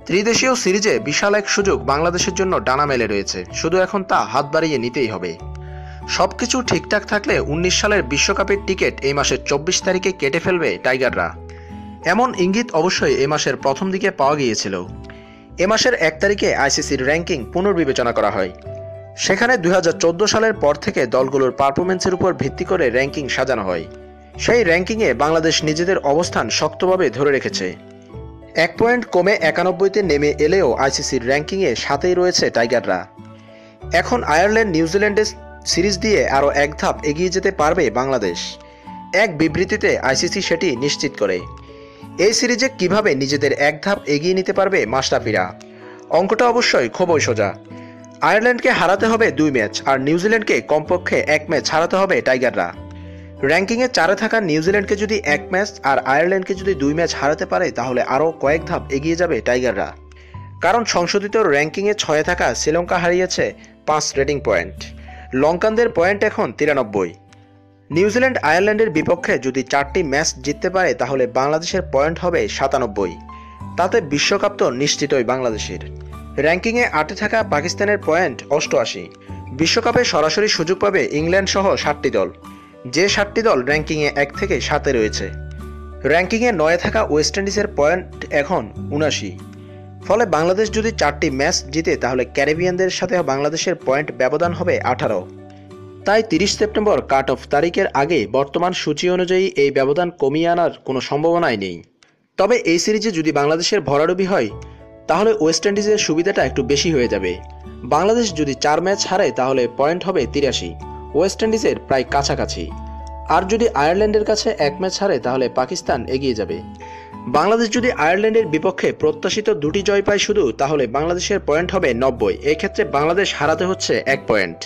ত্রিদেশীয় সিরিজে বিশাল এক সুযোগ বাংলাদেশের জন্য ডানা মেলে রয়েছে, শুধু এখন তা হাত বাড়িয়ে নিতেই হবে। সবকিছু ঠিকঠাক থাকলে ১৯ সালের বিশ্বকাপের টিকিট এই মাসের ২৪ তারিখে কেটে ফেলবে টাইগাররা। এমন ইঙ্গিত অবশ্যই এ মাসের প্রথম দিকে পাওয়া গিয়েছিল। এ মাসের ১ তারিখে আইসিসির র্যাঙ্কিং পুনর্বিবেচনা করা হয়। সেখানে ২০১৪ সালের পর থেকে দলগুলোর পারফরমেন্সের উপর ভিত্তি করে র্যাঙ্কিং সাজানো হয়। সেই র্যাঙ্কিংয়ে বাংলাদেশ নিজেদের অবস্থান শক্তভাবে ধরে রেখেছে। ১ পয়েন্ট কমে ৯১তে নেমে এলেও আইসিসির র্যাঙ্কিংয়ে ৭ই রয়েছে টাইগাররা। এখন আয়ারল্যান্ড নিউজিল্যান্ডের সিরিজ দিয়ে আরও এক ধাপ এগিয়ে যেতে পারবে বাংলাদেশ। এক বিবৃতিতে আইসিসি সেটি নিশ্চিত করে। এই সিরিজে কিভাবে নিজেদের এক ধাপ এগিয়ে নিতে পারবে মাশরাফিরা? অঙ্কটা অবশ্যই খুবই সোজা। আয়ারল্যান্ডকে হারাতে হবে ২ ম্যাচ, আর নিউজিল্যান্ডকে কমপক্ষে ১ ম্যাচ হারাতে হবে টাইগাররা। র্যাঙ্কিংয়ে ৪-এ থাকা নিউজিল্যান্ডকে যদি ১ ম্যাচ আর আয়ারল্যান্ডকে যদি ২ ম্যাচ হারাতে পারে, তাহলে আরও কয়েক ধাপ এগিয়ে যাবে টাইগাররা। কারণ সংশোধিত র্যাঙ্কিংয়ে ৬-এ থাকা শ্রীলঙ্কা হারিয়েছে ৫ রেটিং পয়েন্ট। লঙ্কানদের পয়েন্ট এখন ৯৩। নিউজিল্যান্ড আয়ারল্যান্ডের বিপক্ষে যদি ৪টি ম্যাচ জিততে পারে, তাহলে বাংলাদেশের পয়েন্ট হবে ৯৭। তাতে বিশ্বকাপ তো নিশ্চিতই বাংলাদেশের। র্যাঙ্কিংয়ে ৮-এ থাকা পাকিস্তানের পয়েন্ট ৮৮। বিশ্বকাপে সরাসরি সুযোগ পাবে ইংল্যান্ড সহ ৭টি দল, যে ৭টি দল র্যাঙ্কিংয়ে ১ থেকে ৭-এ রয়েছে। র্যাঙ্কিংয়ে ৯-এ থাকা ওয়েস্ট ইন্ডিজের পয়েন্ট এখন ৭৯। ফলে বাংলাদেশ যদি ৪টি ম্যাচ জিতে, তাহলে ক্যারিবিয়ানদের সাথে বাংলাদেশের পয়েন্ট ব্যবধান হবে ১৮। তাই ৩০ সেপ্টেম্বর কাট অফ তারিখের আগে বর্তমান সূচি অনুযায়ী এই ব্যবধান কমিয়ে আনার কোনো সম্ভাবনাই নেই। তবে এই সিরিজে যদি বাংলাদেশের ভরাডুবি হয়, তাহলে ওয়েস্ট ইন্ডিজের সুবিধাটা একটু বেশি হয়ে যাবে। বাংলাদেশ যদি ৪ ম্যাচ হারে, তাহলে পয়েন্ট হবে ৮৩, ওয়েস্ট ইন্ডিজের প্রায় কাছাকাছি। আর যদি আয়ারল্যান্ডের কাছে ১ ম্যাচ হারে, তাহলে পাকিস্তান এগিয়ে যাবে। বাংলাদেশ যদি আয়ারল্যান্ডের বিপক্ষে প্রত্যাশিত ২টি জয় পায় শুধু, তাহলে বাংলাদেশের পয়েন্ট হবে ৯০। এক্ষেত্রে বাংলাদেশ হারাতে হচ্ছে ১ পয়েন্ট।